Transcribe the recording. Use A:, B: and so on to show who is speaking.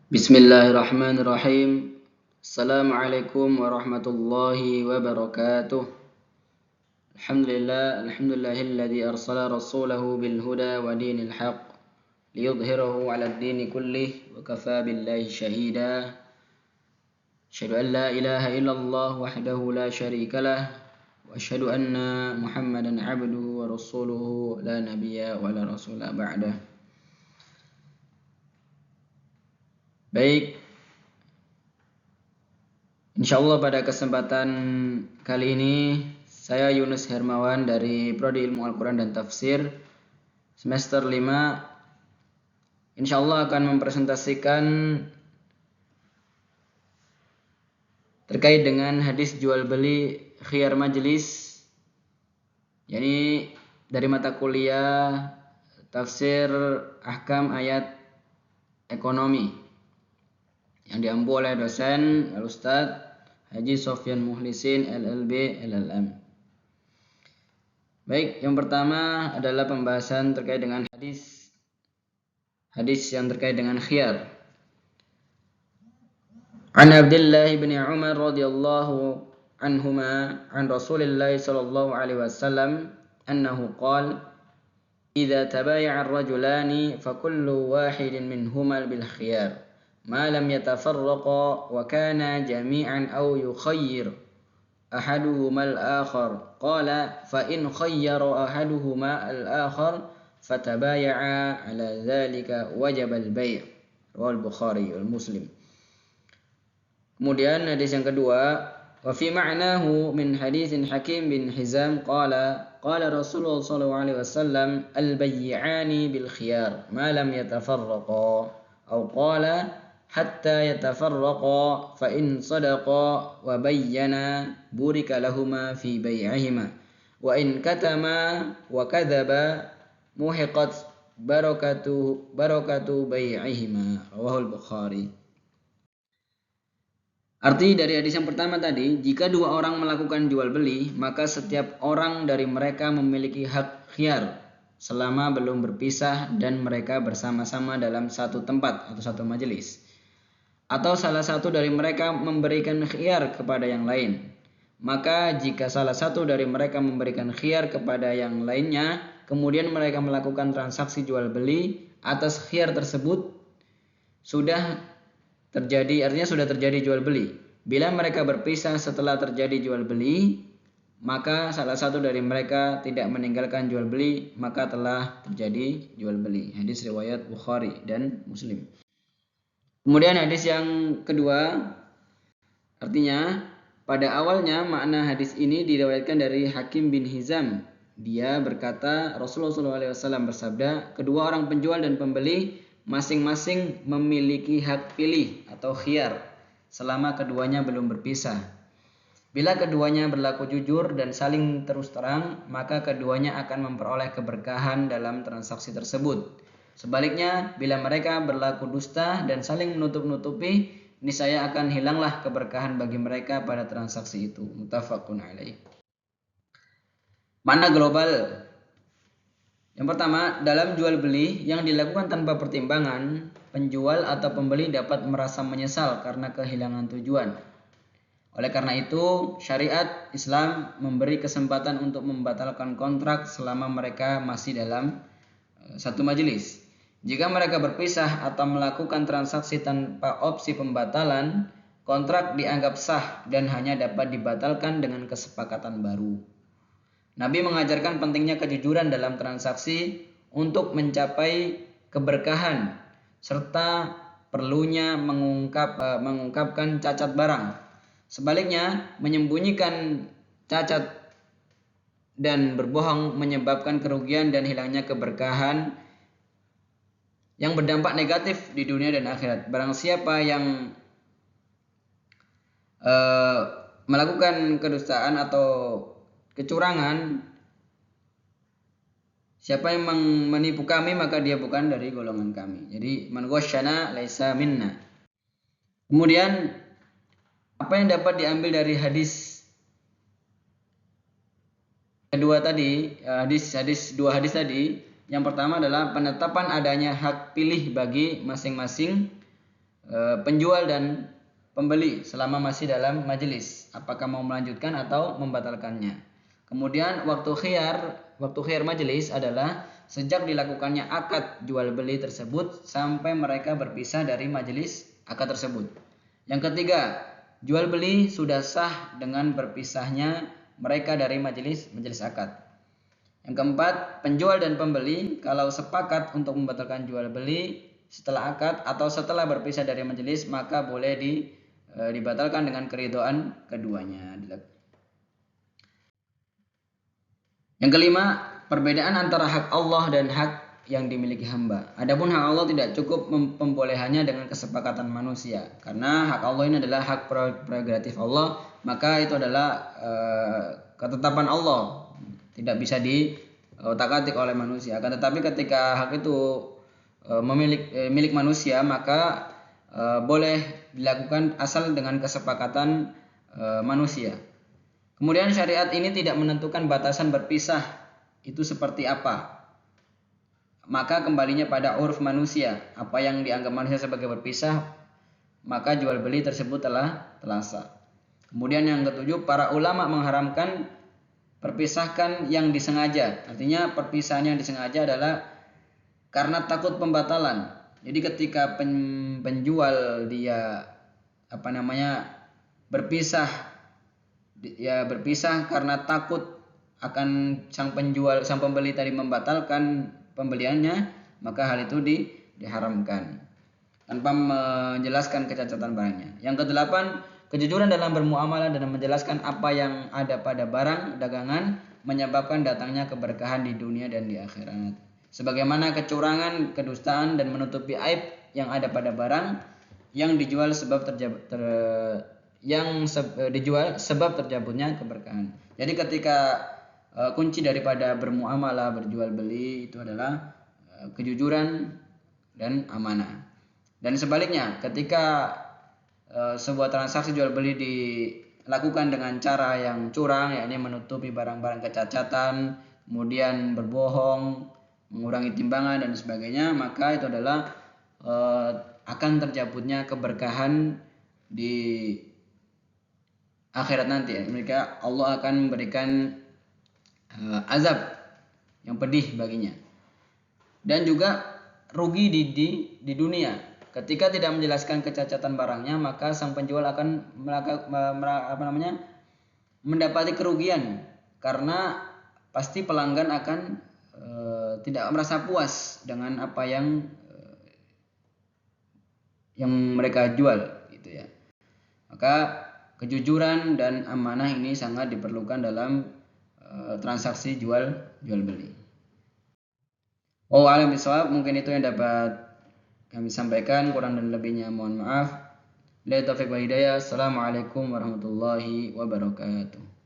A: Bismillahirrahmanirrahim. Assalamualaikum warahmatullahi wabarakatuh. Alhamdulillahilladzi arsala rasulahu bil huda wa dinil haqq liyudhhirahu 'alad dini kullih wa kafaa billahi shahida. Asyhadu an la ilaha illallah wahdahu la syarika lah wa asyhadu anna Muhammadan 'abduhu wa rasuluhu la nabiyya wa la rasula ba'dah. Baik, insyaallah pada kesempatan kali ini saya Yunus Hermawan dari Prodi Ilmu Al-Quran dan Tafsir semester 5 insyaallah akan mempresentasikan terkait dengan hadis jual beli khiyar majelis, yakni dari mata kuliah tafsir ahkam ayat ekonomi yang diampu oleh dosen Al-Ustadz Haji Sofyan Muhlisin LLB LLM. Baik, yang pertama adalah pembahasan terkait dengan hadis yang terkait dengan khiyar. An Abdullah bin Umar radhiyallahu anhuma an Rasulillah sallallahu alaihi wasallam annahu qala idza tabaya'a ar-rajulani fakullu wahidin minhuma bil khiyar ما لم يتفرقا وكانا جميعا أو يخير أحدهما الآخر قال فإن خير أحدهما الآخر فتبايعا على ذلك وجب البيع رواه البخاري والمسلم. Kemudian hadis yang kedua, wa fi ma'nahu min hadis Hakim bin Hizam qala Rasulullah sallallahu alaihi wasallam al-bay'ani bil khiyar ma lam yatafarraqa aw qala hatta yatafarraqa fa in sadaqa wa bayyana burika lahuma fi bay'ihima wa in katama wa kadzaba muhiqat barakatu bay'ihima rawahul Bukhari. Arti dari hadis yang pertama tadi, jika dua orang melakukan jual beli, maka setiap orang dari mereka memiliki hak khiyar selama belum berpisah dan mereka bersama-sama dalam satu tempat atau satu majelis. Atau salah satu dari mereka memberikan khiyar kepada yang lain. Maka jika salah satu dari mereka memberikan khiyar kepada yang lainnya, kemudian mereka melakukan transaksi jual beli atas khiyar tersebut, artinya sudah terjadi jual beli. Bila mereka berpisah setelah terjadi jual beli, maka salah satu dari mereka tidak meninggalkan jual beli, maka telah terjadi jual beli. Hadis riwayat Bukhari dan Muslim. Kemudian hadis yang kedua, artinya pada awalnya makna hadis ini diriwayatkan dari Hakim bin Hizam. Dia berkata Rasulullah SAW bersabda, kedua orang penjual dan pembeli masing-masing memiliki hak pilih atau khiyar selama keduanya belum berpisah. Bila keduanya berlaku jujur dan saling terus terang, maka keduanya akan memperoleh keberkahan dalam transaksi tersebut. Sebaliknya, bila mereka berlaku dusta dan saling menutup-nutupi, niscaya akan hilanglah keberkahan bagi mereka pada transaksi itu. Muttafaqun alaih. Makna global. Yang pertama, dalam jual beli yang dilakukan tanpa pertimbangan, penjual atau pembeli dapat merasa menyesal karena kehilangan tujuan. Oleh karena itu, syariat Islam memberi kesempatan untuk membatalkan kontrak selama mereka masih dalam satu majelis. Jika mereka berpisah atau melakukan transaksi tanpa opsi pembatalan, kontrak dianggap sah dan hanya dapat dibatalkan dengan kesepakatan baru. Nabi mengajarkan pentingnya kejujuran dalam transaksi untuk mencapai keberkahan serta perlunya mengungkapkan cacat barang. Sebaliknya, menyembunyikan cacat dan berbohong menyebabkan kerugian dan hilangnya keberkahan yang berdampak negatif di dunia dan akhirat. Barang siapa yang melakukan kedustaan atau kecurangan, siapa yang menipu kami maka dia bukan dari golongan kami. Jadi man ghasyana laisa minna. Kemudian apa yang dapat diambil dari hadis kedua tadi, dua hadis tadi? Yang pertama adalah penetapan adanya hak pilih bagi masing-masing penjual dan pembeli selama masih dalam majelis, apakah mau melanjutkan atau membatalkannya. Kemudian waktu khiyar majelis adalah sejak dilakukannya akad jual beli tersebut sampai mereka berpisah dari majelis akad tersebut. Yang ketiga, jual beli sudah sah dengan berpisahnya mereka dari majelis akad. Yang keempat, penjual dan pembeli kalau sepakat untuk membatalkan jual beli setelah akad atau setelah berpisah dari majelis, maka boleh dibatalkan dengan keridhaan keduanya. Yang kelima, perbedaan antara hak Allah dan hak yang dimiliki hamba. Adapun hak Allah tidak cukup pembolehannya dengan kesepakatan manusia, karena hak Allah ini adalah hak prerogatif Allah, maka itu adalah ketetapan Allah, tidak bisa diotak-atik oleh manusia. Akan tetapi ketika hak itu milik manusia, maka boleh dilakukan asal dengan kesepakatan manusia. Kemudian syariat ini tidak menentukan batasan berpisah itu seperti apa. Maka kembalinya pada uruf manusia, apa yang dianggap manusia sebagai berpisah, maka jual beli tersebut telah sah. Kemudian yang ketujuh, para ulama mengharamkan perpisahkan yang disengaja. Artinya perpisahan yang disengaja adalah karena takut pembatalan. Jadi ketika penjual dia berpisah karena takut akan sang pembeli tadi membatalkan pembeliannya, maka hal itu diharamkan tanpa menjelaskan kecacatan barangnya. Yang kedelapan, kejujuran dalam bermuamalah dan menjelaskan apa yang ada pada barang dagangan menyebabkan datangnya keberkahan di dunia dan di akhirat. Sebagaimana kecurangan, kedustaan dan menutupi aib yang ada pada barang yang dijual sebab terjabutnya keberkahan. Jadi ketika kunci daripada bermuamalah, berjual beli itu adalah kejujuran dan amanah. Dan sebaliknya, ketika sebuah transaksi jual beli dilakukan dengan cara yang curang, yakni menutupi barang-barang kecacatan, kemudian berbohong, mengurangi timbangan dan sebagainya, maka itu adalah akan terjabutnya keberkahan di akhirat nanti. Mereka Allah akan memberikan azab yang pedih baginya, dan juga rugi di dunia. Ketika tidak menjelaskan kecacatan barangnya, maka sang penjual akan mendapati kerugian, karena pasti pelanggan akan tidak merasa puas dengan apa yang mereka jual, gitu ya. Maka kejujuran dan amanah ini sangat diperlukan dalam transaksi jual beli. A'lam bishawab, mungkin itu yang dapat kami sampaikan, kurang dan lebihnya mohon maaf. Billahi taufiq wal hidayah. Assalamualaikum warahmatullahi wabarakatuh.